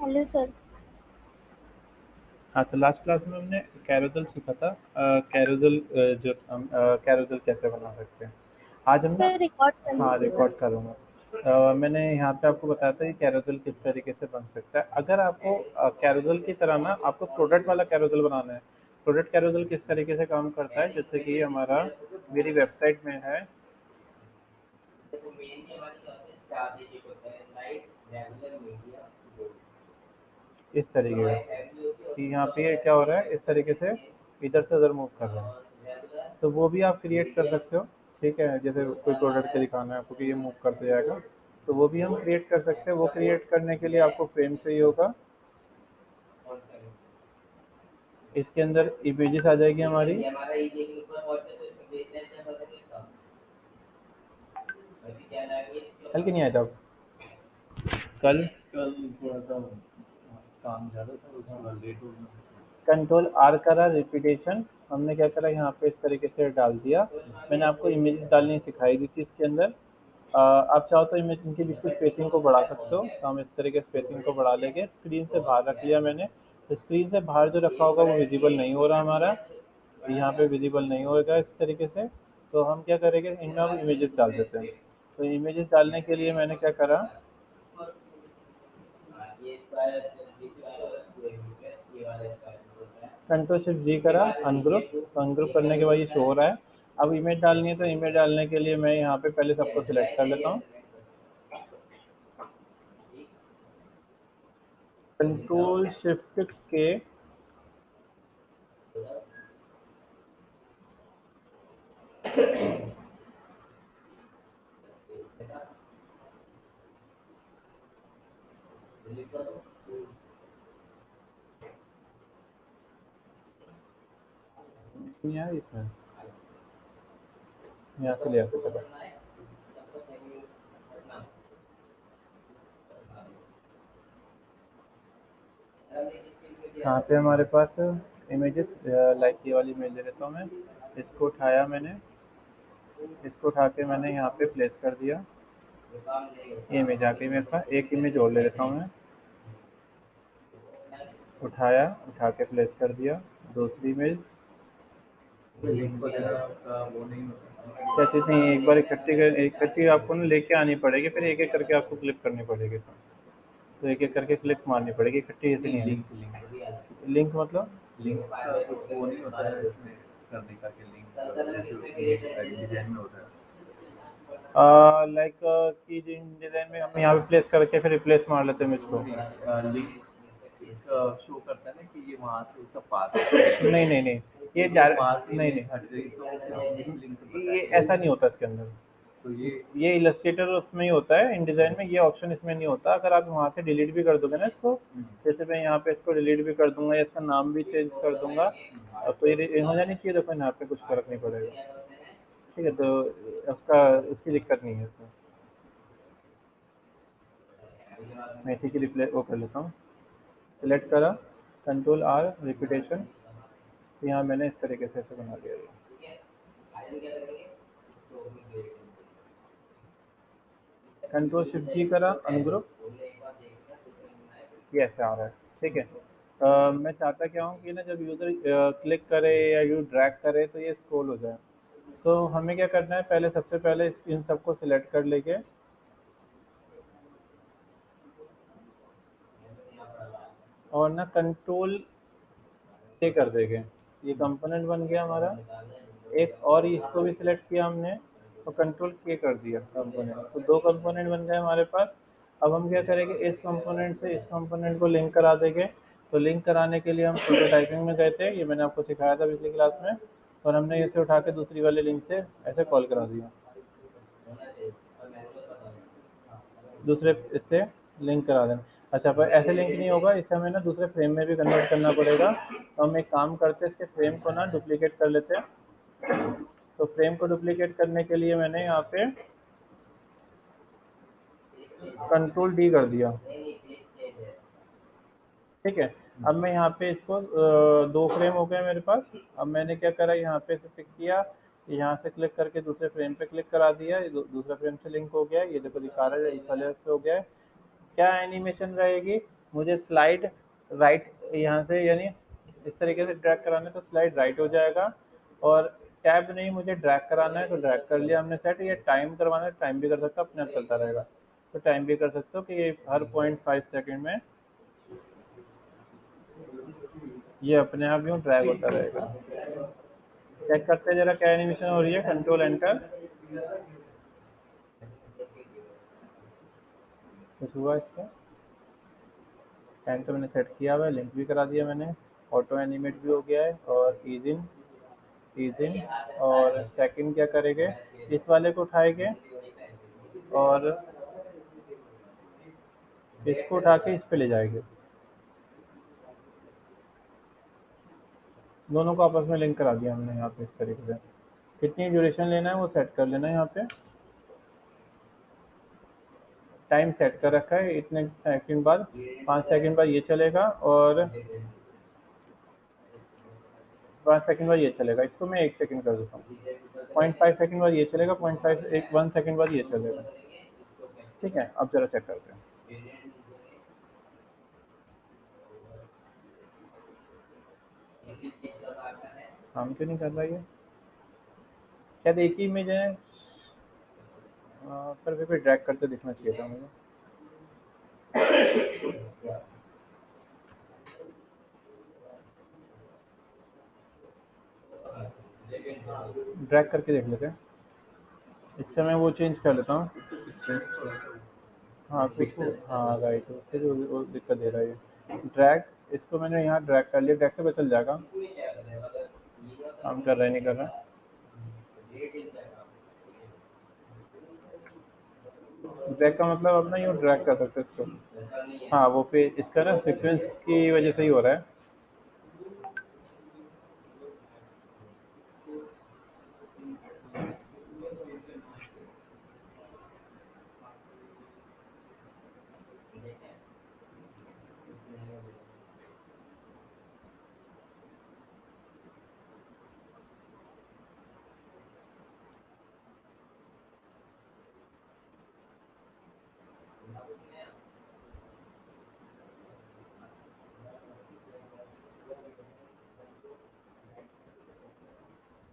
Hello sir. हाँ, तो last class में हमने कैरोसेल सीखा था। कैरोसेल जो हम कैरोसेल कैसे बना सकते हैं। आज हम ना। सर रिकॉर्ड कर हाँ, लीजिएगा। रिकॉर्ड करूँगा। मैंने यहाँ पे आपको बताया था कि कैरोसेल किस तरीके से बन सकता है। अगर आपको कैरोसेल की तरह ना आपको प्रोडक्ट वाला कैरोसेल बनाना है। प्रोडक्ट कैरोसेल किस तरीके से काम करता है, जैसे कि हमारा मेरी वेबसाइट में है। इस तरीके का कि यहाँ पे क्या हो रहा है, इस तरीके से इधर से उधर मूव कर रहा है, तो वो भी आप क्रिएट कर सकते हो। ठीक है, जैसे कोई प्रोडक्ट के दिखाना है आपको कि ये मूव करते जाएगा, तो वो भी हम क्रिएट कर सकते हैं। वो क्रिएट करने के लिए आपको फ्रेम चाहिए होगा। इसके अंदर इमेजेस आ जाएगी हमारी। कल के नहीं आया था आप? कल कल थोड़ा सा काम ज़्यादा था, उसके बाद लेट हो गया। कंट्रोल आर करा रिपीटेशन। हमने क्या करा, यहाँ पे इस तरीके से डाल दिया। मैंने आपको इमेजेस डालनी सिखाई दी थी इसके अंदर। आप चाहो तो इमेज इनके बीच की स्पेसिंग को बढ़ा सकते हो, तो हम इस तरीके स्पेसिंग को बढ़ा लेंगे। स्क्रीन से बाहर रख लिया मैंने। तो स्क्रीन से बाहर जो रखा होगा वो विजिबल नहीं हो रहा हमारा, यहाँ पे विजिबल नहीं होगा इस तरीके से। तो हम क्या करेंगे, इनमें हम इमेजेस डाल देते हैं। तो इमेजेस डालने के लिए मैंने क्या करा, कंट्रोल शिफ्ट जी करा, अनग्रुप। तो अनग्रुप करने के बाद ये शो हो रहा है। अब इमेज डालनी है, तो इमेज डालने के लिए मैं यहाँ पे पहले सबको सिलेक्ट कर लेता हूँ। कंट्रोल शिफ्ट के नहीं है इसमें, यहाँ से ले आते चलो। यहाँ पे हमारे पास इमेजेस, लाइक ये वाली इमेज ले लेता हूँ मैं। इसको उठाया मैंने, इसको उठा के मैंने यहाँ पे प्लेस कर दिया। ये इमेज आ गई मेरे पास। एक इमेज और ले लेता हूँ मैं। उठाया, उठा के प्लेस कर दिया। दूसरी इमेज, लिंक वगैरह का वो नहीं होता क्या चीज़ नहीं है, एक बार इकट्ठी आपको ना लेके आनी पड़ेगी, फिर एक एक करके आपको क्लिक करनी पड़ेगी। तो एक एक करके क्लिक मारनी पड़ेगी, इकट्ठी ऐसे नहीं आएगी। लिंक लिंक मतलब लिंक्स का कुछ वो नहीं होता है इसमें करने का, कि लिंक जैसे उसमें डिजाइन में होता है। लाइक कि जिन डिजाइन में हम यहाँ पे प्लेस करके फिर रिप्लेस मार लेते हैं इसको। लिंक शो करता है ना कि ये वहाँ से उसका पाथ है। नहीं नहीं नहीं, ये डायरेक्ट नहीं नहीं हट गई तो लिंक ये ऐसा नहीं होता इसके अंदर। तो ये इलस्ट्रेटर उसमें ही होता है, इन डिजाइन में ये ऑप्शन इसमें नहीं होता। अगर आप वहाँ से डिलीट भी कर दोगे ना इसको, जैसे मैं यहाँ पे इसको डिलीट भी कर दूंगा या इसका नाम भी चेंज कर दूंगा, तो ये हो जानी चाहिए। देखो यहाँ पे कुछ फर्क नहीं पड़ेगा। ठीक है, तो उसका उसकी दिक्कत नहीं है इसमें। मैं इसी की रिप्ले वो कर लेता हूँ। सिलेक्ट करा, कंट्रोल आर रिपीटेशन। तो यहाँ मैंने इस तरीके से इसे बना दिया। कंट्रोल शिफ्ट जी करा, अनग्रुप। ये ऐसे आ रहा है। ठीक है। मैं चाहता क्या हूँ कि ना जब यूज़र क्लिक करे या यू ड्रैग करे तो ये स्क्रॉल हो जाए। तो हमें क्या करना है, पहले सबसे पहले इन सबको सिलेक्ट कर लेके और ना कंट्रोल ये कर देंगे। ये कंपोनेंट बन गया हमारा। एक और इसको भी सिलेक्ट किया हमने, तो कंट्रोल के कर दिया कंपोनेंट, तो दो कंपोनेंट बन गए हमारे पास। अब हम क्या करेंगे, इस कंपोनेंट से इस कंपोनेंट को लिंक करा देंगे। तो लिंक कराने के लिए हम प्रोटोटाइपिंग में गए थे, ये मैंने आपको सिखाया था पिछली क्लास में। और हमने इसे उठा के दूसरी वाले लिंक से ऐसे कॉल करा दिया, दूसरे इससे लिंक करा देना। अच्छा, पर ऐसे लिंक नहीं होगा, इसे हमें ना दूसरे फ्रेम में भी कन्वर्ट करना पड़ेगा। तो हम एक काम करते हैं, इसके फ्रेम को ना डुप्लीकेट कर लेते हैं। तो फ्रेम को डुप्लीकेट करने के लिए मैंने यहाँ पे कंट्रोल डी कर दिया। ठीक है। अब मैं यहाँ पे इसको दो फ्रेम हो गए मेरे पास। अब मैंने क्या करा, यहाँ पे से पिक किया, यहाँ से क्लिक करके दूसरे फ्रेम पे क्लिक करा दिया। ये दूसरा फ्रेम से लिंक हो गया। ये देखो दिखा रहा है, इस वाले से हो गया है। क्या एनिमेशन रहेगी, मुझे स्लाइड राइट यहाँ से यानी इस तरीके से ड्रैग कराना है तो स्लाइड राइट हो जाएगा, और टैब नहीं मुझे ड्रैग कराना है तो ड्रैग कर लिया हमने सेट। ये टाइम करवाना है टाइम भी कर सकते हो, अपने आप चलता रहेगा, तो टाइम भी कर सकते हो कि ये हर 0.5 सेकेंड में ये अपने आप यूँ ड्रैग होता रहेगा। चेक करते हैं जरा क्या एनिमेशन हो रही है, कंट्रोल एंटर। कुछ हुआ इससे? टाइम तो मैंने सेट किया हुआ है, लिंक भी करा दिया मैंने, ऑटो एनिमेट भी हो गया है, और ईजिन और सेकंड क्या करेंगे, इस वाले को उठाएंगे और इसको उठा के इस पे ले जाएंगे, दोनों को आपस में लिंक करा दिया हमने यहाँ पे इस तरीके से। कितनी ड्यूरेशन लेना है वो सेट कर लेना है, यहाँ पे टाइम सेट कर रखा है, इतने सेकंड बाद 5 सेकंड बाद ये चलेगा और 5 सेकंड बाद ये चलेगा। इसको मैं 1 सेकंड कर देता हूँ, 0.5 सेकंड बाद ये चलेगा, 1 सेकंड बाद ये चलेगा। ठीक है, अब जरा चेक करते हैं। काम क्यों नहीं कर रहा ये? शायद एक ही इमेज है, पर फिर ड्रैग करते दिखना चाहिए था मुझे। ड्रैग करके देख लेते हैं। इसका मैं वो चेंज कर लेता हूँ। हाँ कुछ, हाँ राइट, उससे जो वो दिक्कत दे रहा है ये ड्रैग। इसको मैंने यहाँ ड्रैग कर लिया, ड्रैग से पता चल जाएगा काम कर रहा है नहीं कर रहा। ड्रैग का मतलब अपना यूँ ड्रैग कर सकते हो इसको। हाँ वो पे इसका ना सीक्वेंस की वजह से ही हो रहा है।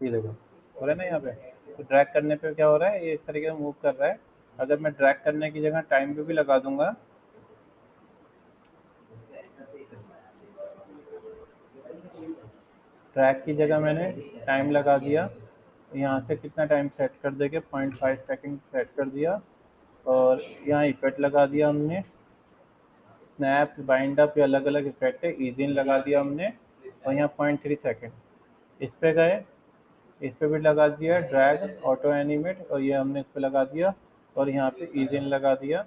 ये देखो हो रहा है ना यहाँ पे, तो ड्रैग करने पे क्या हो रहा है, ये इस तरीके से मूव कर रहा है। अगर मैं ड्रैग करने की जगह टाइम पे भी लगा दूंगा, ड्रैग की जगह मैंने टाइम लगा दिया, यहाँ से कितना टाइम सेट कर देंगे, 0.5 सेकंड सेट कर दिया, और यहाँ इफेक्ट लगा दिया हमने, स्नैप बाइंड अप, ये अलग अलग इफेक्ट है, ईजिन लगा दिया हमने, और यहाँ 0.3 सेकंड इस पे गए, इस पे भी लगा दिया ड्रैग ऑटो एनिमेट, और ये हमने इस पे लगा दिया, और यहाँ पे ईजिन लगा दिया,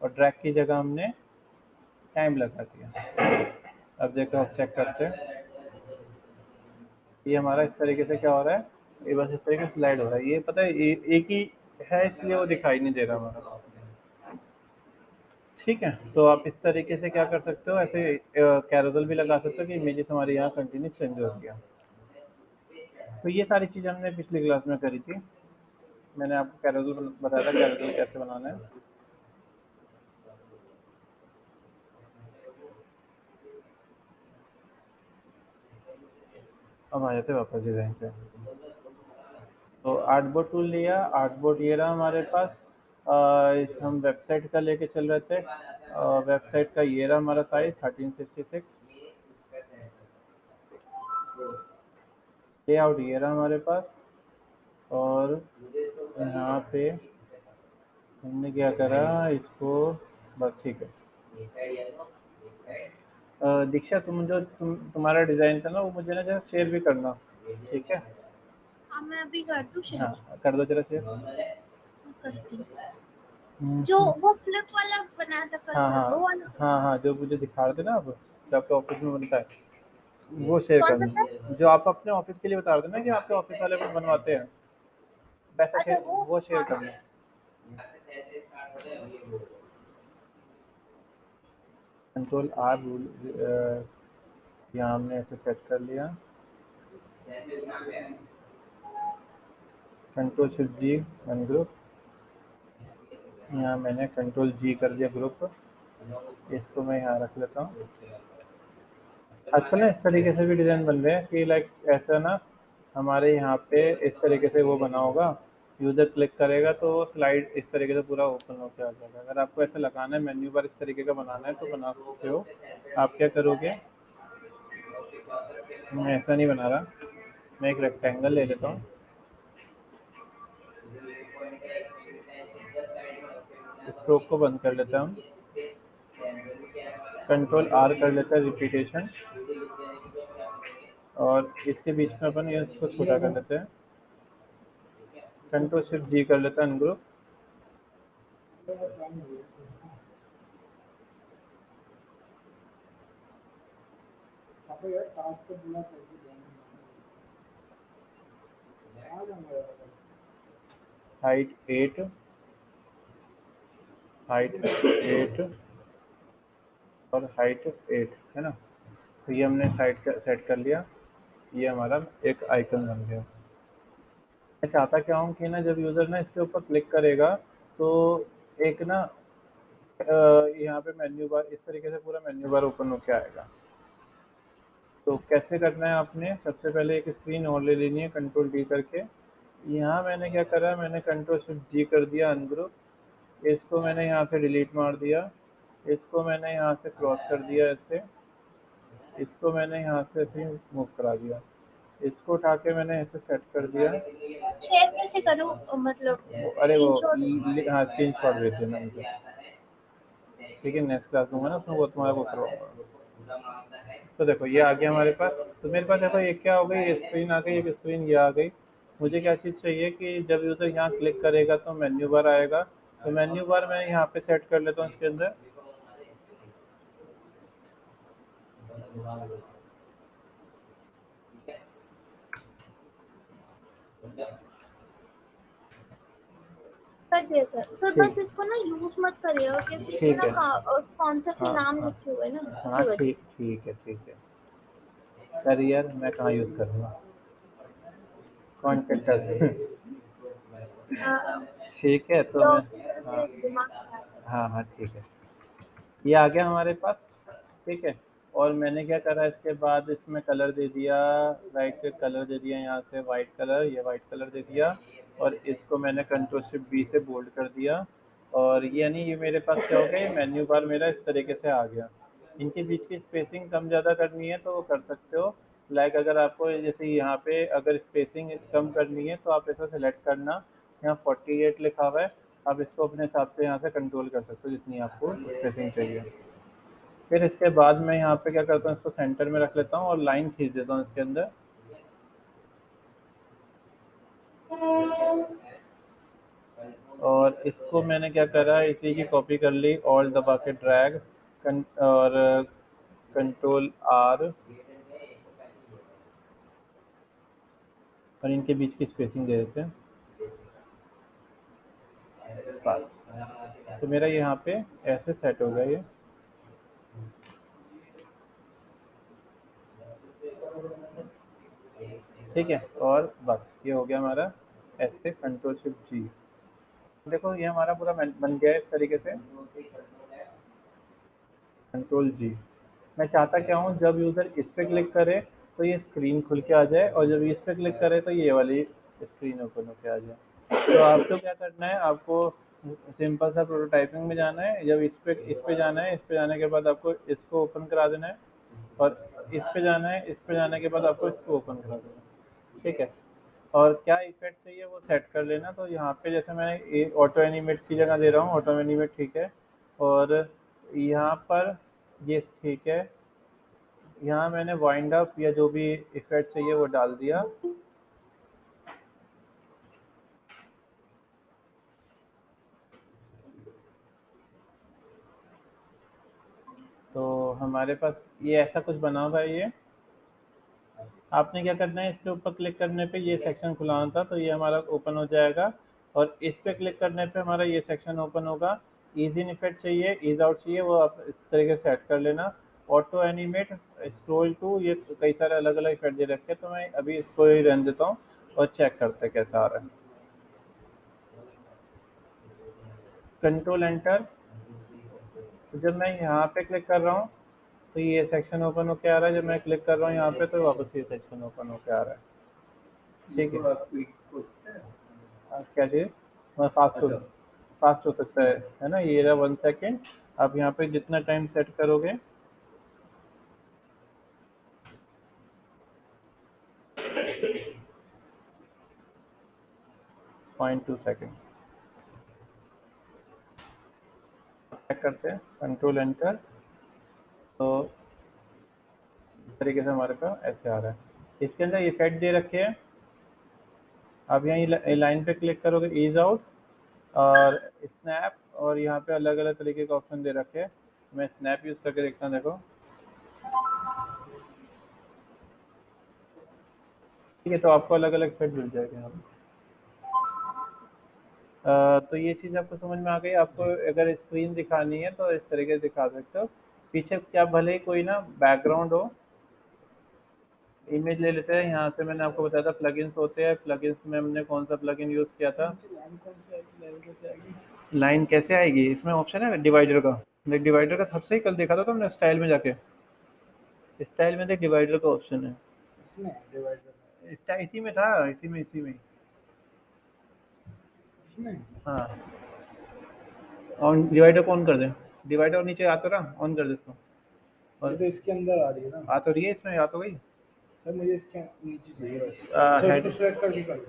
और ड्रैग की जगह हमने टाइम लगा दिया। अब देखो, अब चेक करते हैं, ये हमारा इस तरीके से क्या हो रहा है, ये बस इस तरीके से स्लाइड हो रहा है। ये पता है एक ही है इसलिए वो दिखाई नहीं दे रहा हमारा। ठीक है, तो आप इस तरीके से क्या कर सकते हो, ऐसे कैरोसल भी लगा सकते हो कि इमेजेस हमारे यहाँ कंटिन्यू चेंज हो रही है। तो ये सारी चीज़ हमने पिछली क्लास में करी थी, मैंने आपको कैरोसल बताया था कैरोसल कैसे बनाना है। अब आ जाते हैं वापस डिज़ाइन पे। तो आर्टबोर्ड टूल लिया, आर्टबोर्ड ये रहा हमारे पास। हम वेबसाइट का लेके चल रहे थे, वेबसाइट का ये रहा हमारा साइज 1366, लेआउट ये रहा हमारे पास। और यहाँ पे हमने क्या करा, इसको बस ठीक है। दीक्षा तुम जो तुम्हारा डिज़ाइन था ना, वो मुझे ना जरा शेयर भी करना, ठीक है? हाँ मैं अभी कर दूँ शेयर। हाँ कर दो जरा शेयर। करती हूँ। जो वो फ्लिप वाला बनाया था कल हाँ सर, वो वाला हाँ हाँ, जो मुझे दिखा रहे थे ना आप, जो आपके ऑफिस में बनता है, वो शेयर कौन सा था? करना। जो आप अपने ऑफिस के लिए बता रहे थे ना कि आपके ऑफिस वाले कुछ बनवाते हैं, वैसा अच्छा शेयर, वो शेयर हाँ करना। कंट्रोल आर रूल, यहाँ हमने ऐसे सेट कर लिया, कंट्रोल शिफ्ट जी वन ग्रुप, यहाँ मैंने कंट्रोल जी कर दिया ग्रुप, इसको मैं यहाँ रख लेता हूँ। आजकल ना इस तरीके से भी डिज़ाइन बन रहे हैं कि लाइक ऐसा ना हमारे यहाँ पे इस तरीके से वो बना होगा, यूज़र क्लिक करेगा तो स्लाइड इस तरीके से पूरा ओपन होकर आ जाएगा। अगर आपको ऐसा लगाना है, मेन्यू बार इस तरीके का बनाना है तो बना सकते हो। आप क्या करोगे, मैं ऐसा नहीं बना रहा, मैं एक रेक्टेंगल ले लेता हूँ। स्ट्रोक को बंद कर लेते हैं हम, कंट्रोल आर कर लेते हैं रिपीटेशन, और इसके बीच में अपन ये इसको छोटा कर लेते हैं, कंट्रोल शिफ्ट जी कर लेते हैं अनग्रुप। हाइट 8, हाइट 8 और हाइट 8 है ना। तो ये हमने सेट कर लिया, ये हमारा एक आइकन बन गया। मैं चाहता क्या हूँ कि ना जब यूज़र ना इसके ऊपर क्लिक करेगा तो एक ना यहाँ पे मेन्यू बार इस तरीके से पूरा मेन्यू बार ओपन होके आएगा। तो कैसे करना है आपने, सबसे पहले एक स्क्रीन और ले लेनी है कंट्रोल डी करके। यहाँ मैंने क्या करा, मैंने कंट्रोल शिफ्ट जी कर दिया अनग्रुप, इसको मैंने यहाँ से डिलीट मार दिया, इसको मैंने यहाँ से क्रॉस कर दिया ऐसे, इसको मैंने यहाँ से ऐसे मूव करा दिया, इसको उठा के मैंने ऐसे सेट कर दिया। शेयर कैसे करूँ, मतलब अरे वो स्क्रीनशॉट? हाँ स्क्रीन शॉट भेज देना मुझे, ठीक है। नेक्स्ट क्लास दूंगा ना उसमें वो तुम्हारा वो करवाऊंगा। तो देखो ये आ गया हमारे पास। तो मेरे पास देखो ये क्या हो गई, ये स्क्रीन आ गई, एक स्क्रीन ये आ गई। मुझे क्या चीज़ चाहिए कि जब यूज़र यहाँ क्लिक करेगा तो मेन्यू बार आएगा। तो मेन्यू बार मैं यहाँ पे सेट कर लेता हूँ इसके अंदर। कर दिया सर। सर ठीक, बस इसको ना यूज मत करिएगा क्योंकि इसमें ठीक ना है। कॉन्सेप्ट के हाँ नाम हाँ लिखे हुए हैं ना, हाँ, इसी वजह ठीक से। ठीक है, ठीक है। करियर मैं कहाँ यूज़ करूँगा, कॉन्टेक्टस हाँ, ठीक है तो मैं, डॉक्टर हाँ के दिमाग खराब है। हाँ हाँ ठीक है, ये आ गया हमारे पास, ठीक है। और मैंने क्या करा, इसके बाद इसमें कलर दे दिया, राइट क्लिक कलर दे दिया, यहाँ से वाइट कलर, ये वाइट कलर दे दिया, और इसको मैंने कंट्रोल शिफ्ट बी से बोल्ड कर दिया। और ये यानी ये मेरे पास क्या हो गया, ये मेन्यू बार मेरा इस तरीके से आ गया। इनके बीच की स्पेसिंग कम ज़्यादा करनी है तो वो कर सकते हो। लाइक अगर आपको जैसे यहाँ पे अगर स्पेसिंग कम करनी है तो आप ऐसा सेलेक्ट करना, यहाँ 48 लिखा हुआ है, आप इसको अपने हिसाब से यहाँ से कंट्रोल कर सकते हो जितनी आपको स्पेसिंग चाहिए। फिर इसके बाद मैं यहाँ पे क्या करता हूँ, इसको सेंटर में रख लेता हूँ और लाइन खींच देता हूँ इसके अंदर। और इसको मैंने क्या करा, इसी की कॉपी कर ली, ऑल दबा के ड्रैग और कंट्रोल आर, और इनके बीच की स्पेसिंग दे देते हैं बस। तो मेरा यहाँ पे ऐसे सेट हो गया ये, ठीक है। और बस ये हो गया हमारा ऐसे कंट्रोल शिफ्ट जी। देखो ये हमारा पूरा बन गया है इस तरीके से, कंट्रोल जी। मैं चाहता क्या हूँ, जब यूज़र इस पे क्लिक करे तो ये स्क्रीन खुल के आ जाए, और जब इस पे क्लिक करे तो ये वाली स्क्रीन ओपन होके आ जाए। तो आपको क्या करना है, आपको सिंपल सा प्रोटोटाइपिंग में जाना है, जब इस पे जाना है, इस पे जाने के बाद आपको इसको ओपन करा देना है, और इस पे जाना है, इस पे जाने के बाद आपको इसको ओपन करा देना है, ठीक है। और क्या इफेक्ट चाहिए वो सेट कर लेना। तो यहाँ पे जैसे मैं ऑटो एनिमेट की जगह दे रहा हूँ, ऑटो एनिमेट ठीक है। और यहाँ पर ये ठीक है, यहाँ मैंने वाइंड अप या जो भी इफेक्ट चाहिए वो डाल दिया। तो हमारे पास ये ऐसा कुछ बना हुआ है। ये आपने क्या करना है, इसके ऊपर क्लिक करने पे ये सेक्शन खुलाना था तो ये हमारा ओपन हो जाएगा, और इस पे क्लिक करने पे हमारा ये सेक्शन ओपन होगा। ईज इन इफेक्ट चाहिए, ईज आउट चाहिए, वो आप इस तरीके से सेट कर लेना। ऑटो एनिमेट, स्क्रॉल टू, ये कई सारे अलग अलग इफेक्ट दे रखे हैं, तो मैं अभी इसको ही रहने देता हूँ और चेक करते हैं कैसा आ रहा है। कंट्रोल एंटर, तो जब मैं यहाँ पे क्लिक कर रहा हूँ तो ये सेक्शन ओपन होके आ रहा है, जब मैं क्लिक कर रहा हूँ यहाँ पे तो वापस ये सेक्शन ओपन होके आ रहा है। ठीक है, क्या चाहिए? फास्ट हो सकता है ना। ये रहा 1 सेकेंड। आप यहाँ पे जितना टाइम सेट करोगे 0.2 सेकेंड चेक करते हैं, कंट्रोल एंटर, तो इस तरीके से हमारे पास ऐसे आ रहा है। इसके अंदर इफेक्ट दे रखे हैं। आप यहाँ लाइन पे क्लिक करोगे, ईज आउट और स्नैप, और यहाँ पे अलग अलग तरीके का ऑप्शन दे रखे हैं। मैं स्नैप यूज़ करके देखता हूँ, देखो ठीक है, तो आपको अलग अलग इफेक्ट मिल जाएगा यहाँ पे। तो ये चीज़ आपको समझ में आ गई। आपको अगर स्क्रीन दिखानी है तो इस तरीके से दिखा सकते हो। पीछे क्या भले ही कोई ना बैकग्राउंड हो, इमेज ले लेते हैं। यहाँ से मैंने आपको बताया था प्लगइन्स होते हैं। प्लगइन्स में हमने कौन सा प्लगइन यूज़ किया था? लाइन कैसे आएगी? इसमें ऑप्शन है डिवाइडर का। डिवाइडर का सबसे ही कल देखा था तुमने स्टाइल में जाके। स्टाइल में देख, डिवाइडर का ऑप्शन है। इसी में था, इसी में हाँ। ऑन डिवाइडर को ऑन कर दे। डिवाइडर नीचे आ तो रहा, ऑन कर दे इसको। और तो इसके अंदर आ रही है ना। आ तो रही है इसमें, आ तो गई। सर मुझे इसके नीचे चाहिए बस। हेड, उसको सेलेक्ट करके कर।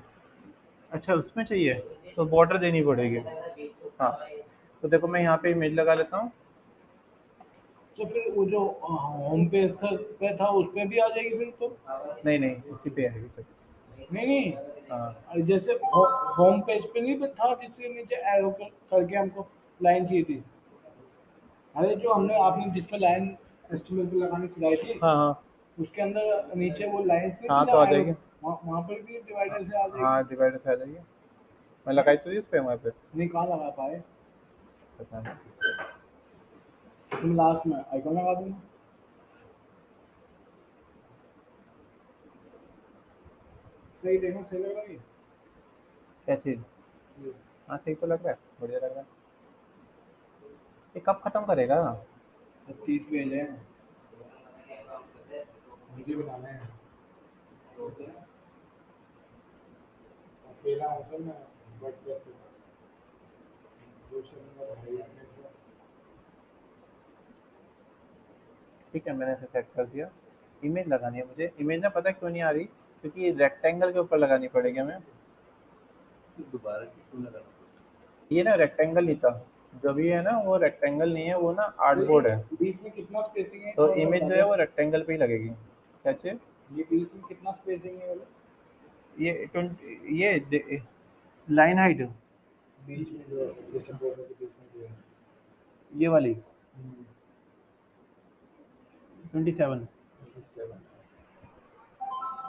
अच्छा उसमें चाहिए तो बॉर्डर देनी पड़ेगी। हाँ, तो देखो मैं यहाँ पे इमेज लगा लेता हूँ। तो फिर वो जो होम पेज पे था उस पे भी आ जाएगी फिर तो? नहीं नहीं, इसी पे आएगी सर। नहीं नहीं, हाँ और जैसे होम पेज पे नहीं था जिसके नीचे एरो करके हमको लाइन चाहिए थी। अरे जो हमने आपने जिस पे लाइन एस्टिमेट पे लगानी सिखाई थी, हाँ हाँ उसके अंदर नीचे वो लाइंस नहीं हाँ, थी तो ना आ एरो, जाएगी। वहाँ पर भी डिवाइडर से आ हाँ, जाएगी। डिवाइडर से आ जाएगी। मैं लगाई तो इस पे, वहाँ पे नहीं कहाँ लगा पाए? पता नहीं। उसमें लास्ट में आइकन लगा दूंगा। सही देखो, सही लग रहा है ये? क्या चीज़? हाँ सही तो लग रहा है, बढ़िया लग रहा है। ये कब खत्म करेगा? 30 पेज है, मुझे बनाना है। अकेला हूँ सर मैं, बट दूसरे नंबर भाई है मेरे साथ। ठीक है, मैंने इसे सेट कर दिया। इमेज लगानी है मुझे। इमेज ना पता है क्यों नहीं आ रही? क्योंकि ये रेक्टेंगल के ऊपर लगानी पड़ेगी हमें। दोबारा से क्यों लगा? ये ना रेक्टेंगल नहीं था, जो भी है ना वो रेक्टेंगल नहीं है, वो ना आर्टबोर्ड है। बीच में कितना स्पेसिंग है तो थोड़ा सा इमेज बता जो है दो। वो रेक्टेंगल पे ही लगेगी। क्या चाहिए? ये बीच में कितना स्पेसिंग है वाला? ये 20, ये लाइन हाइट, बीच में जो जैसे बॉर्डर के बीच में जो है। ये वाली हम्म, 27।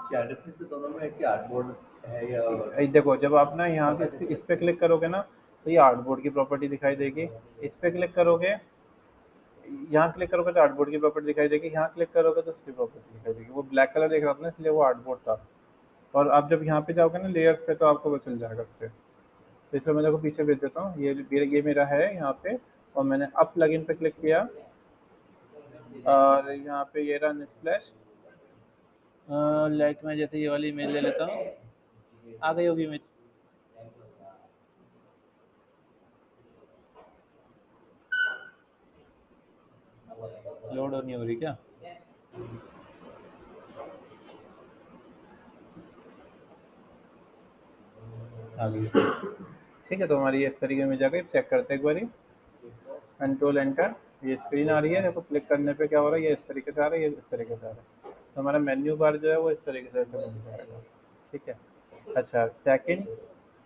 क्या डिफरेंस है दोनों में? क्या आर्टबोर्ड है या? देखो जब आप ना यहाँ पे इस पे क्लिक करोगे ना तो ये आर्टबोर्ड की प्रॉपर्टी दिखाई देगी। इस पे क्लिक करोगे, यहाँ क्लिक करोगे तो आर्टबोर्ड की प्रॉपर्टी दिखाई देगी। यहाँ क्लिक करोगे तो उसकी प्रॉपर्टी दिखाई देगी। वो ब्लैक कलर देख रहा था ना, इसलिए वो आर्टबोर्ड था। और आप जब यहाँ पे जाओगे ना लेयर्स पे, तो आपको वो चल जाएगा उससे। तो इसमें मैं देखो पीछे भेज देता हूँ। ये मेरा है यहाँ पे, और मैंने अप प्लगइन पे क्लिक किया और यहाँ पे ये रन स्प्लैश। लाइक मैं जैसे ये वाली इमेज ले लेता हूँ, आ गई होगी इमेज। लोड और नहीं हो रही क्या? आ गई। ठीक है, तो हमारी इस तरीके में जाकर चेक करते हैं एक बारी। कंट्रोल एंटर, ये स्क्रीन आ रही है। देखो क्लिक करने पे क्या हो रहा है, ये इस तरीके से आ रहा है, ये इस तरीके से आ रहा है। तो हमारा मेन्यू बार जो है वो इस तरीके से ऐसे बन जाएगा। ठीक है। अच्छा सेकंड,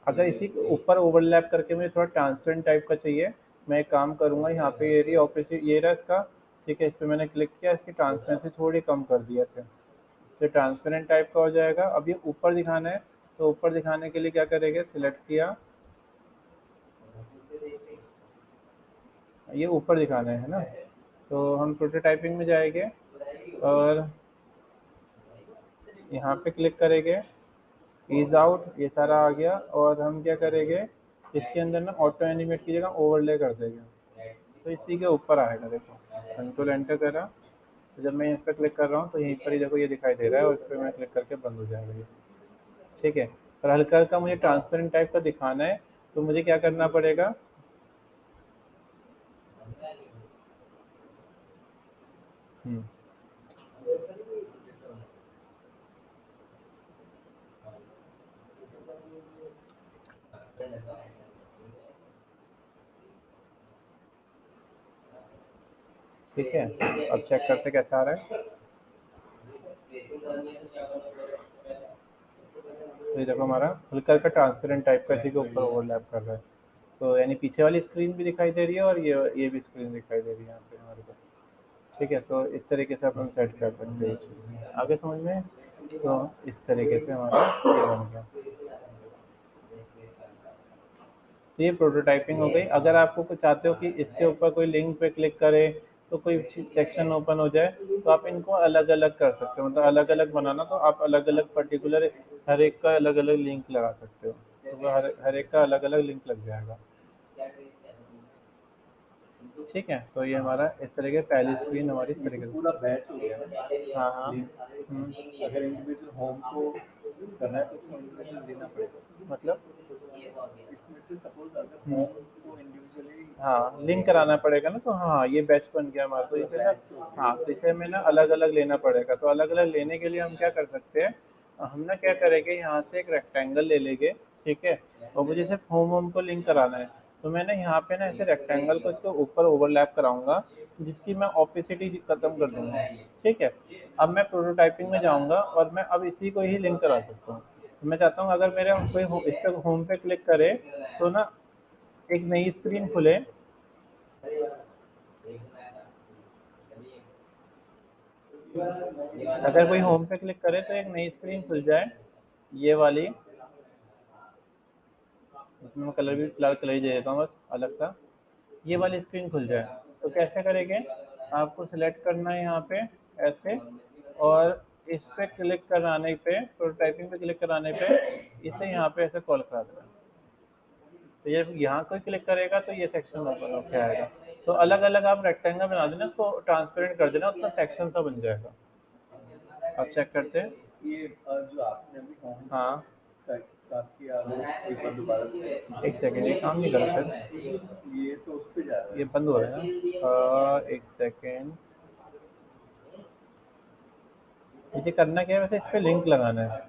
अगर इसी के ऊपर ओवरलैप करके मुझे थोड़ा ट्रांसपेरेंट टाइप का चाहिए, मैं एक काम करूँगा, यहाँ पे ये रही ऑफिस, ये रहा इसका। ठीक है, इस पर मैंने क्लिक किया, इसकी ट्रांसपेरेंसी थोड़ी कम कर दिया इसे, तो ट्रांसपेरेंट टाइप का हो जाएगा। अब ये ऊपर दिखाना है, तो ऊपर दिखाने के लिए क्या करेंगे, सिलेक्ट किया, ये ऊपर दिखाना है ना। तो हम प्रोटोटाइपिंग में जाएंगे और यहाँ पे क्लिक करेंगे, ईज आउट, ये सारा आ गया। और हम क्या करेंगे, इसके अंदर ना ऑटो एनिमेट की जगह ओवरले कर देंगे। तो इसी के ऊपर आएगा। देखो कंट्रोल एंटर करा, तो जब मैं इस पर क्लिक कर रहा हूँ तो यहीं पर ही देखो ये दिखाई दे रहा है, और इस पर मैं क्लिक करके बंद हो जाएगा ये। ठीक है, और हल्का हल्का मुझे ट्रांसपेरेंट टाइप का दिखाना है, तो मुझे क्या करना पड़ेगा, ठीक है। अब चेक करते कैसा आ रहा है। तो ये देखो हमारा हल्का हल्का ट्रांसपेरेंट टाइप का इसी के ऊपर ओवरलैप कर रहा है, तो यानी पीछे वाली स्क्रीन भी दिखाई दे रही है और ये भी स्क्रीन दिखाई दे रही है यहाँ पे हमारे को। ठीक है, तो इस तरीके से अपन सेट कर सकते हैं ये चीज़। आगे समझ में? तो इस तरीके से हमारा ये बन गया। तो ये प्रोटोटाइपिंग हो गई। अगर आपको कुछ चाहते हो कि इसके ऊपर कोई लिंक पे क्लिक करे तो कोई सेक्शन ओपन हो जाए, तो आप इनको अलग अलग कर सकते हो, मतलब अलग अलग बनाना, तो आप अलग अलग पर्टिकुलर हर एक का अलग अलग लिंक लगा सकते हो, तो वो हर एक का अलग अलग लिंक लग जाएगा। ठीक है, तो ये हमारा इस तरह के पहली स्क्रीन हमारी इस तरीके से पूरा बैच हो गया ना। हाँ हाँ अगर इंडिविजुअल होम को करना है तो उसको इंडिविजुअल देना पड़ेगा। मतलब इसमें से सपोज अगर होम को इंडिविजुअली हाँ लिंक कराना पड़ेगा ना, तो हाँ ये बैच बन गया हमारा, तो इसे ना हाँ तो इसे हमें ना अलग अलग लेना पड़ेगा। तो अलग अलग लेने के लिए हम क्या कर सकते हैं, हम ना क्या करेंगे, यहाँ से एक रेक्टेंगल ले लेंगे, ठीक है, और मुझे सिर्फ होम होम को लिंक कराना है, तो मैं ना यहाँ पे ना ऐसे रेक्टेंगल को इसके ऊपर ओवरलैप कराऊंगा, जिसकी मैं ऑपेसिटी खत्म कर दूंगा। ठीक है, अब मैं प्रोटोटाइपिंग में जाऊंगा और मैं अब इसी को ही लिंक करा सकता हूँ। तो मैं चाहता हूँ अगर मेरे कोई इस पर होम पे क्लिक करे तो ना एक नई स्क्रीन खुले। अगर कोई होम पे क्लिक करे तो एक नई स्क्रीन खुल जाए, ये वाली, इसमें मैं कलर भी फिलहाल कलर ही दे देता हूँ बस अलग सा, ये वाली स्क्रीन खुल जाए। तो कैसे करेंगे, आपको सिलेक्ट करना है यहाँ पे ऐसे, और इस पे क्लिक कराने पे, प्रोटोटाइपिंग पे क्लिक कराने पे इसे यहाँ पे ऐसे कॉल करा देना। तो ये यहाँ कोई क्लिक करेगा तो ये सेक्शन ओपन होके आएगा। तो अलग अलग आप रेक्टेंगल बना देना, उसको ट्रांसपेरेंट कर देना, उतना सेक्शन सा बन जाएगा। अब चेक करते हैं। ये जो आपने अभी होम हाँ किया वो एक बार दोबारा एक सेकेंड, ये काम नहीं कर रहा सर, ये तो उस पे जा रहा ये बंद हो रहा है ना। एक सेकेंड, मुझे करना क्या है वैसे, इस पर लिंक लगाना है।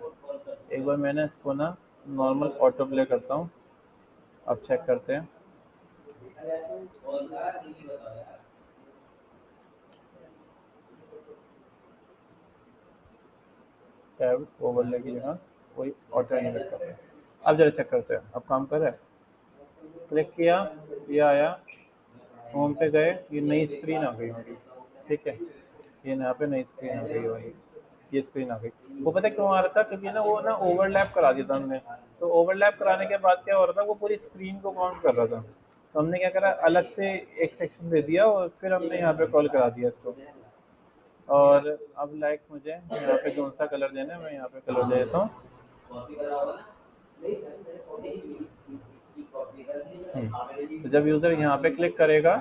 एक बार मैंने इसको ना नॉर्मल ऑटो प्ले करता हूँ। अब चेक करते हैं। टैब ओवरले की जगह कोई ऑटो एनिमेट कर रहा है। अब जरा चेक करते हैं, अब काम कर रहा है। क्लिक किया, ये आया, होम पे गए, ये नई स्क्रीन आ गई हमारी। ठीक है, ये यहाँ पे नई स्क्रीन आ गई हमारी, ये स्क्रीन आ गई। वो पता है क्यों आ रहा था, क्योंकि ना वो ना ओवरलैप करा दिया था हमने। तो ओवरलैप कराने के बाद क्या हो रहा था, वो पूरी स्क्रीन को काउंट कर रहा था। तो हमने क्या करा, अलग से एक सेक्शन दे दिया और फिर हमने यहाँ पे कॉल करा दिया इसको। और अब लाइक मुझे यहाँ पे कौन सा कलर देना है, मैं यहाँ पे कलर दे देता हूँ। तो जब यूज़र यहाँ पे क्लिक करेगा,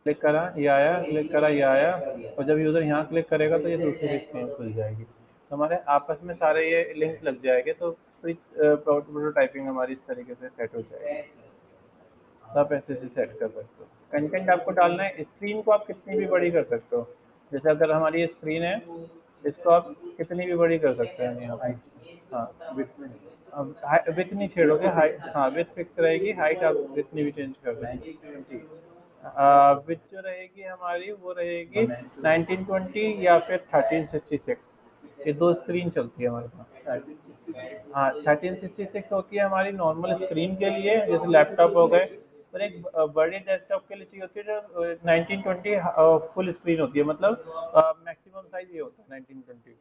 क्लिक करा ये आया, क्लिक करा ये आया, और जब यूज़र यहाँ क्लिक करेगा तो ये दूसरी स्क्रीन खुल जाएगी। तो हमारे आपस में सारे ये लिंक लग जाएंगे, तो प्रोटोटाइपिंग हमारी इस तरीके से सेट हो जाएगी। तो आप ऐसे से सेट कर सकते हो। कंटेंट आपको डालना है, स्क्रीन को आप कितनी भी बड़ी कर सकते हो। जैसे अगर हमारी ये स्क्रीन है, इसको आप कितनी भी बड़ी कर सकते हैं यहाँ पे। हाँ अब विथ नहीं छेड़ोगे, हाइट हाँ विथ फिक्स रहेगी, हाइट आप जितनी भी चेंज कर सकते हो। विथ जो रहेगी हमारी वो रहेगी 1920 या फिर 1366, ये दो स्क्रीन चलती है हमारे पास। हाँ 1366 होती है हमारी नॉर्मल स्क्रीन के लिए, जैसे लैपटॉप हो गए, और एक बड़ी डेस्कटॉप के लिए चाहिए होती है जो 1920 फुल स्क्रीन होती है, मतलब मैक्सिमम साइज ये होता है 1920।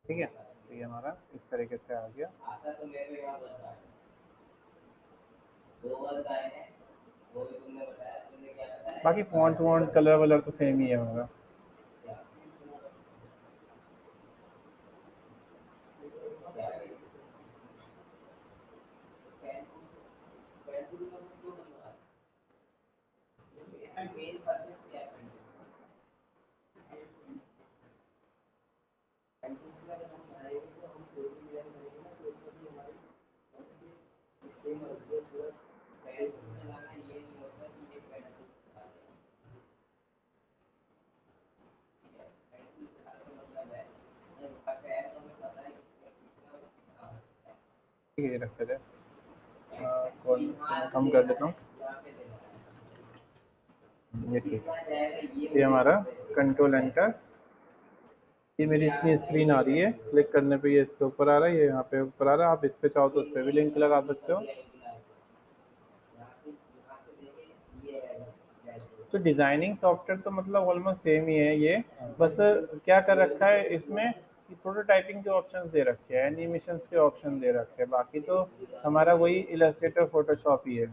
ठीक है, तो ये हमारा इस तरीके से आ गया। बाकी फॉन्ट वॉन्ट कलर वलर तो सेम ही है हमारा। ठीक है, ये रखते थे। कौन कम कर देता हूँ, ये ठीक है। ये हमारा कंट्रोल एंटर, ये मेरी इतनी स्क्रीन आ रही है, क्लिक करने पे ये इसके ऊपर आ रहा है, ये यहाँ पे ऊपर आ रहा है। आप इस पे चाहो तो उस पर भी लिंक लगा सकते हो। तो डिज़ाइनिंग सॉफ्टवेयर तो मतलब ऑलमोस्ट सेम ही है ये, बस क्या कर रखा है इसमें कि प्रोटोटाइपिंग के ऑप्शन दे रखे हैं, एनिमेशंस के ऑप्शन दे रखे हैं, बाकी तो हमारा वही इलस्ट्रेटर फोटोशॉप ही है।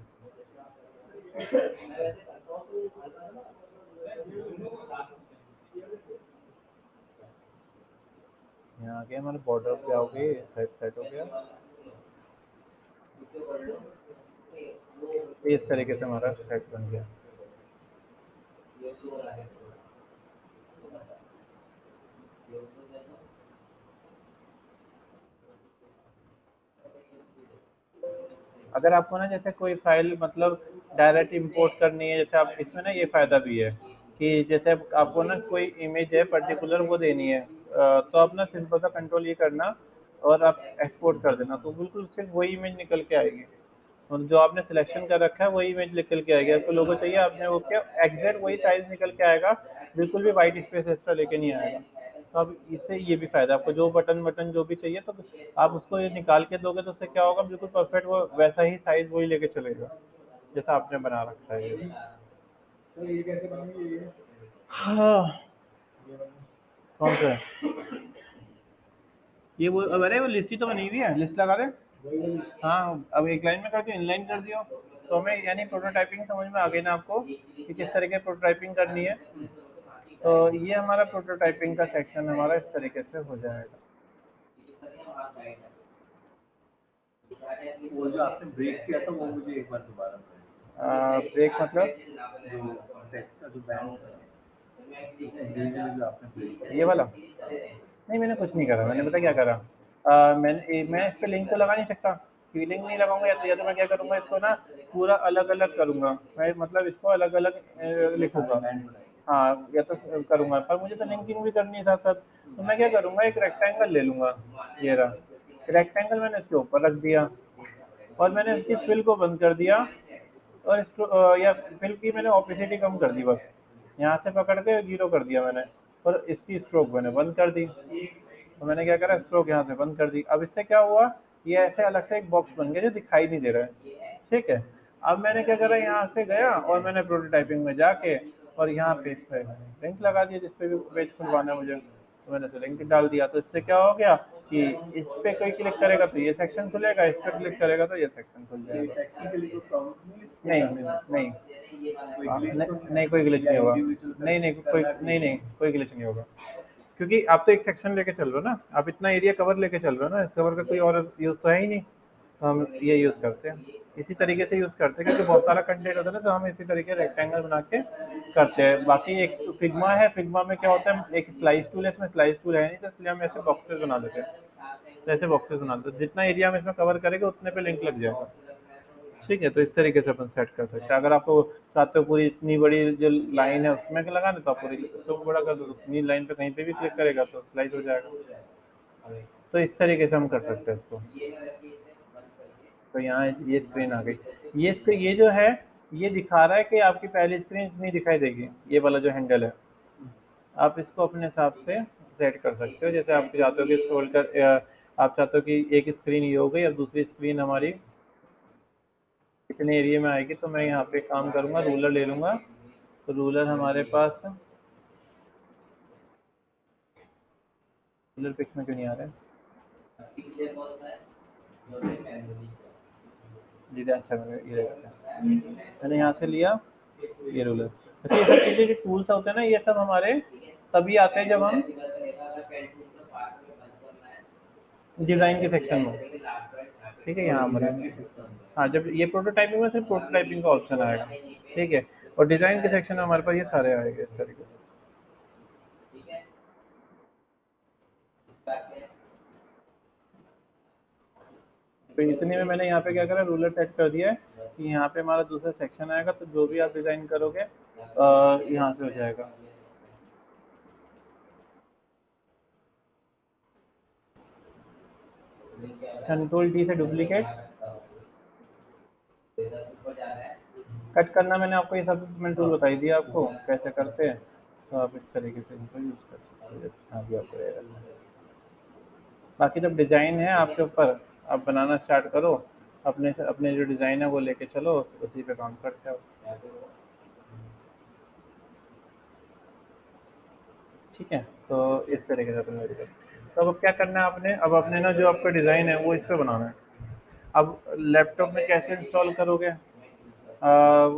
यहाँ आगे हमारे बॉर्डर पे आओगे, सेट हो गया। इस तरीके से हमारा सेट बन गया। अगर आपको ना जैसे कोई फाइल मतलब डायरेक्ट इंपोर्ट करनी है, जैसे आप इसमें ना ये फ़ायदा भी है कि जैसे आपको ना कोई इमेज है पर्टिकुलर वो देनी है, तो आप ना सिंपल सा कंट्रोल ये करना और आप एक्सपोर्ट कर देना, तो बिल्कुल सिर्फ वही इमेज निकल के आएगी, और जो आपने सिलेक्शन कर रखा है वही इमेज निकल के आएगी। आपको लोगो चाहिए, आपने वो क्या एग्जैक्ट वही साइज निकल के आएगा, बिल्कुल भी वाइट स्पेस एक्स्ट्रा लेके नहीं आएगा। तो अब इससे ये भी फ़ायदा, आपको जो बटन जो भी चाहिए तो आप उसको ये निकाल के दोगे तो उससे क्या होगा, बिल्कुल परफेक्ट वो वैसा ही साइज वही लेके चलेगा जैसा आपने बना रखा है ये। तो ये कैसे बनेगी ये? हाँ, कौन सा है ये? वो अरे वो लिस्ट ही तो बनी हुई है, लिस्ट लगा दे। हाँ, अब एक लाइन में कर दियो, इनलाइन कर दियो, तो हमें यानी प्रोटोटाइपिंग समझ में आ गई ना आपको कि किस तरीके प्रोटोटाइपिंग करनी है। तो ये हमारा प्रोटोटाइपिंग का सेक्शन हमारा इस तरीके से हो जाएगा। वो जो आपने ब्रेक किया था वो मुझे एक बार दोबारा ब्रेक मतलब जो टेक्स्ट का जो बैंड जो आपने ब्रेक किया ये वाला? नहीं, मैंने कुछ नहीं करा। मैंने पता क्या करा, मैं इस पे लिंक तो लगा नहीं सकता, कि लिंक नहीं लगाऊंगा, या तो मैं क्या करूंगा, इसको ना पूरा अलग अलग करूंगा मैं, मतलब इसको अलग अलग लिखूंगा। हाँ, या तो करूंगा, पर मुझे तो लिंकिंग भी करनी है साथ साथ, तो मैं क्या करूंगा, एक रेक्टेंगल ले लूंगा, ये रहा रेक्टेंगल, मैंने इसके ऊपर रख दिया और मैंने इसकी फिल को बंद कर दिया, और या फिल की मैंने ऑपेसिटी कम कर दी, बस यहाँ से पकड़ के 0 कर दिया मैंने, और इसकी स्ट्रोक मैंने बंद कर दी। तो मैंने क्या करा, स्ट्रोक यहाँ से बंद कर दी। अब इससे क्या हुआ, ये ऐसे अलग से एक बॉक्स बन गया जो दिखाई नहीं दे रहा है, ठीक है। अब मैंने क्या करा, यहाँ से गया और मैंने प्रोटोटाइपिंग में जाके और यहाँ पे इस पे लिंक लगा दिया, जिस पे भी पेज खुलवाना है मुझे, तो मैंने तो लिंक डाल दिया। तो इससे क्या हो गया कि इस पे कोई क्लिक करेगा तो ये सेक्शन खुलेगा, इस पे क्लिक करेगा तो ये सेक्शन खुल जाएगा। टेक्निकली तो प्रॉब्लम नहीं नहीं नहीं, कोई ग्लिच नहीं होगा। नहीं, कोई ग्लिच नहीं होगा, क्योंकि आप तो एक सेक्शन लेके चल रहे हो ना, आप इतना एरिया कवर लेके चल रहे हो ना, इस कवर का कोई और यूज़ तो है ही नहीं, तो हम ये यूज़ करते हैं। इसी तरीके से यूज़ करते हैं, क्योंकि बहुत सारा कंटेंट होता है ना, तो हम इसी तरीके रेक्टेंगल बना के करते हैं। बाकी एक फिग्मा है, फिग्मा में क्या होता है, एक स्लाइस टूल है, इसमें स्लाइस टूल है नहीं, तो इसलिए हम ऐसे बॉक्सेस बना देते हैं, तो ऐसे बॉक्सेस बना देते हैं, जितना एरिया हम इसमें कवर करेंगे उतने पे लिंक लग जाएगा। ठीक है, तो इस तरीके से अपन सेट कर सकते हैं। अगर आपको चाहते हो पूरी इतनी बड़ी जो लाइन है उसमें लगाना, तो आप पूरी तो बड़ा कर दो, उतनी लाइन पे कहीं पे भी क्लिक करेगा तो स्लाइस हो जाएगा। तो इस तरीके से हम कर सकते हैं इसको। तो यहाँ ये स्क्रीन आ गई। ये स्क्रीन, ये जो है, ये दिखा रहा है कि आपकी पहली स्क्रीन इतनी दिखाई देगी, ये वाला जो हैंडल है। आप इसको अपने हिसाब से सेट कर सकते हो, जैसे आप चाहते हो कि स्क्रॉल कर आप चाहते हो कि एक स्क्रीन ये हो गई और दूसरी स्क्रीन हमारी इतने एरिया में आएगी, तो मैं यहाँ पे काम करूँगा, रूलर ले लूँगा। तो रूलर हमारे पास, रूलर पिक में क्यों नहीं आ रहा है? जी अच्छा, मैंने यहाँ से लिया ये रूलर। अच्छा, ये सब चीज़ें जो टूल्स होते हैं ना, ये सब हमारे तभी आते हैं जब हम डिज़ाइन के सेक्शन में, ठीक है, यहाँ पर। हाँ, जब ये प्रोटोटाइपिंग में सिर्फ प्रोटोटाइपिंग का ऑप्शन आएगा, ठीक है, और डिज़ाइन के सेक्शन में हमारे पास ये सारे आएंगे इस तरीके से। तो इतने में मैंने यहाँ पे क्या करा, रूलर सेट कर दिया है कि यहाँ पे हमारा दूसरा सेक्शन आएगा, तो जो भी आप डिज़ाइन करोगे यहाँ से हो जाएगा। कंट्रोल टी से डुप्लीकेट कट करना, मैंने आपको ये सब मैंने टूल बताई दिया आपको कैसे करते हैं, तो आप इस तरीके से इनको यूज़ कर सकते हो, जैसे यहाँ भी आपको रहेगा। बाकी जब डिज़ाइन है आपके ऊपर, आप बनाना स्टार्ट करो, अपने जो डिज़ाइन है वो लेके चलो, उसी पे काम करते हो। ठीक है, तो इस तरीके से अपन करते। तो अब क्या करना है आपने, अब अपने ना जो आपका डिज़ाइन है वो इस पे बनाना है। अब लैपटॉप में कैसे इंस्टॉल करोगे,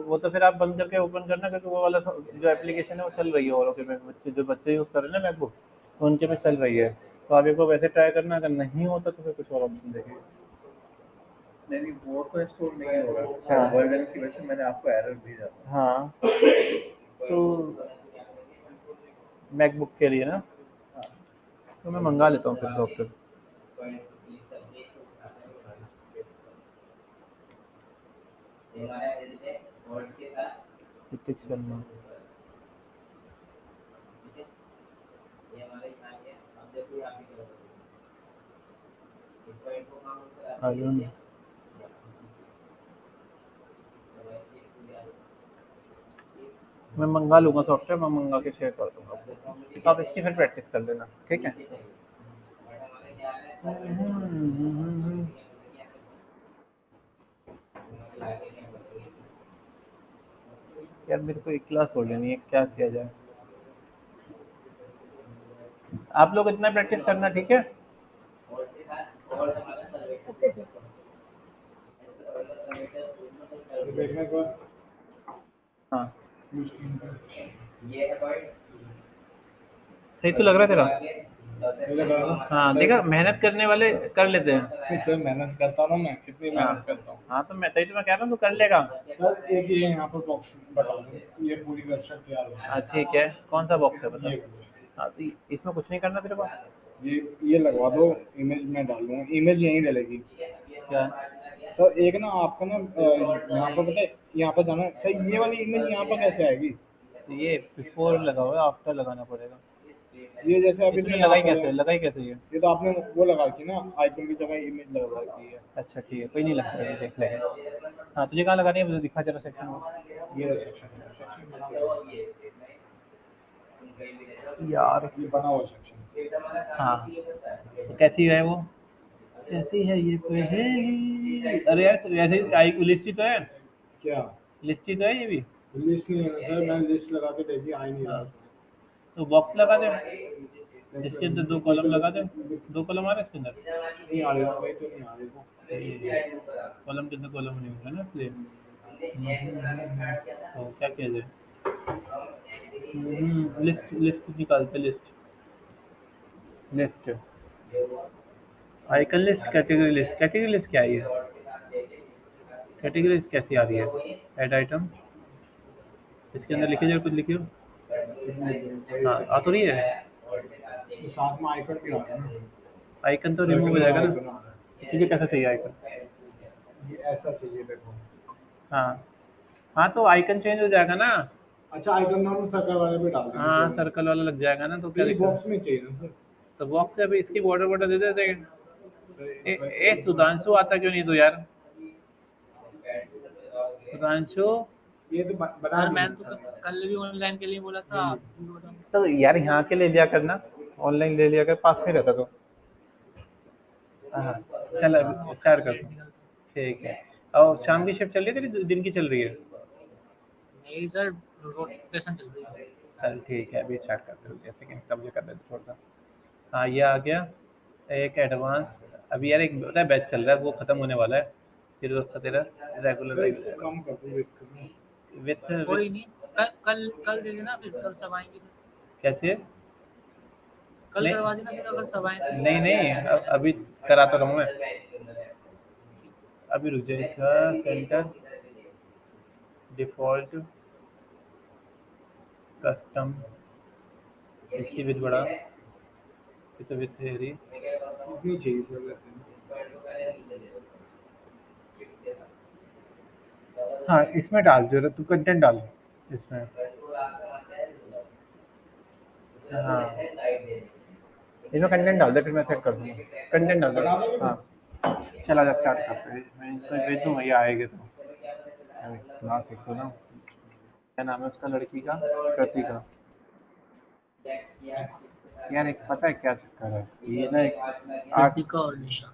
वो तो फिर आप बंद करके ओपन करना, क्योंकि वो वाला जो एप्लीकेशन है वो चल रही है और जो बच्चे यूज़ कर रहे हैं ना मैकबुक, तो उनके में चल रही है। तो आप एक बार वैसे ट्राई करना, अगर नहीं होता तो फिर कुछ और ऑप्शन देखिए। नहीं वो तो इंस्टॉल नहीं होगा, हाँ। वर्जन की वजह से मैंने आपको एरर भेजा था। हाँ, तो मैकबुक के लिए ना, तो मैं मंगा लेता हूँ फिर सॉफ्टवेयर। ऋतिक शर्मा, अरुण, मैं मंगा लूँगा सॉफ्टवेयर, मैं मंगा के शेयर कर दूँगा आपको, तो आप इसकी फिर प्रैक्टिस कर लेना, ठीक है। यार मेरे को एक क्लास हो लेनी है, क्या किया जाए। आप लोग इतना प्रैक्टिस करना, ठीक है। ओके जी। देखने को हाँ, सही तो लग रहा है तेरा। हाँ, देखा, मेहनत करने वाले कर लेते हैं। नहीं सर, मेहनत करता हूँ ना मैं, कितनी मेहनत करता हूँ। हाँ, तो मैं तभी तो मैं कह रहा हूँ, तू कर लेगा। सर एक ये यहाँ पर बॉक्स बता दो, ये पूरी वेबसाइट तैयार हो हाँ ठीक है, कौन सा बॉक्स है बता। ये हाँ, तो इसमें कुछ नहीं करना तेरे को। ये लगवा दो, इमेज में डाल दूंगा, इमेज यहीं डलेगी। क्या? सर एक ना आपको ना यहाँ पर पता है, यहाँ पर जाना है सर, ये वाली इमेज यहाँ पर कैसे आएगी? तो ये बिफोर लगा हुआ है, आफ्टर लगाना पड़ेगा। ये जैसे अभी इसमें तो लगाई यहाँ पर कैसे, है, लगाई कैसे ये तो आपने वो लगा की ना, आइकन की जगह इमेज लगा की है। अच्छा ठीक है, कोई नहीं लगता है, देख लेंगे। हाँ, तुझे कहाँ लगानी है, मुझे दिखा जरा सेक्शन में। ये सेक्शन यार ये बना हुआ सेक्शन। हाँ, तो कैसी है वो, कैसी है ये पहेली। अरे यार वैसे आई लिस्ट ही तो है, क्या लिस्ट ही तो है ये भी। लिस्ट नहीं है सर, मैंने लिस्ट लगा के देखी, आ ही नहीं रहा। तो बॉक्स लगा दे, इसके अंदर 2 कॉलम लगा दे, 2 कॉलम आ रहे हैं इसके अंदर। नहीं आ रहा, वही तो नहीं आ रही। कॉलम के अंदर कॉलम नहीं होता ना, इसलिए। तो क्या किया जाए, लिस्ट लिस्ट निकालते, list list icon list, category list. Category list क्या है ये, कैटेगरी कैसी आ रही है? ऐड आइटम, इसके अंदर लिखिए जो कुछ लिखियो। हाँ आ तो रही है। तो साथ में आइकन भी आ रहा है ना, आइकन तो रिमूव हो जाएगा ना, तुझे कैसा चाहिए आइकन? ये ऐसा चाहिए देखो। हाँ हाँ, तो आइकन चेंज हो जाएगा ना। अच्छा आइकन नाम सर्कल वाले पे डाल देंगे। हाँ सर्कल वाला लग जाएगा ना, तो क्या ये दिक्कत बॉक्स में चाहिए ना सर। तो बॉक्स से अभी इसकी बॉर्डर बॉर्डर दे देते हैं। ए सुधांशु आता क्यों नहीं तू यार? सुधांशु ये तो बना सर दिया मैंने तो सर। कल भी ऑनलाइन के लिए बोला था, आप भी बोला। तो यार यहाँ के ले लिया करना, ऑनलाइन ले लिया कर, पास में रहता तो। हाँ चल अब स्टार्ट कर दो। ठीक है, और शाम की शिफ्ट चल रही है तेरी, दिन की चल रही है? मेरी सर रोटेशन चल रही है। चल ठीक है, अभी स्टार्ट करते हो, जैसे कि सब ये कर देते थोड़ा सा। हाँ ये आ गया एक एडवांस। अभी यार एक पता है बैच चल रहा है, वो खत्म होने वाला है, फिर उसका तेरा रेगुलर सर कम कर दो वेट करना। विथ कोई नहीं, कल दे देना, फिर कल सब आएंगे। क्या चाहिए? कल नहीं करवा देना, फिर अगर सब आए तो। नहीं नहीं, अभी करा तो रहा हूँ मैं, अभी रुक जाए। इसका सेंटर डिफॉल्ट कस्टम, इसकी विथ बड़ा, ये तो विथ हेरी। इतनी चाहिए सर वैसे। हाँ इसमें डाल दो, तू कंटेंट डाल इसमें। हाँ इसमें कंटेंट डाल दे, फिर मैं सेट कर दूँगा। कंटेंट डाल दे। हाँ चला जा, स्टार्ट करते हैं। मैं इनको भेज दूँगा, ये आएंगे तो क्लास एक तो ना, क्या नाम है उसका लड़की का? कृतिका। यार एक पता है क्या चक्कर है, ये ना एक आर्ट कृतिका और निशा।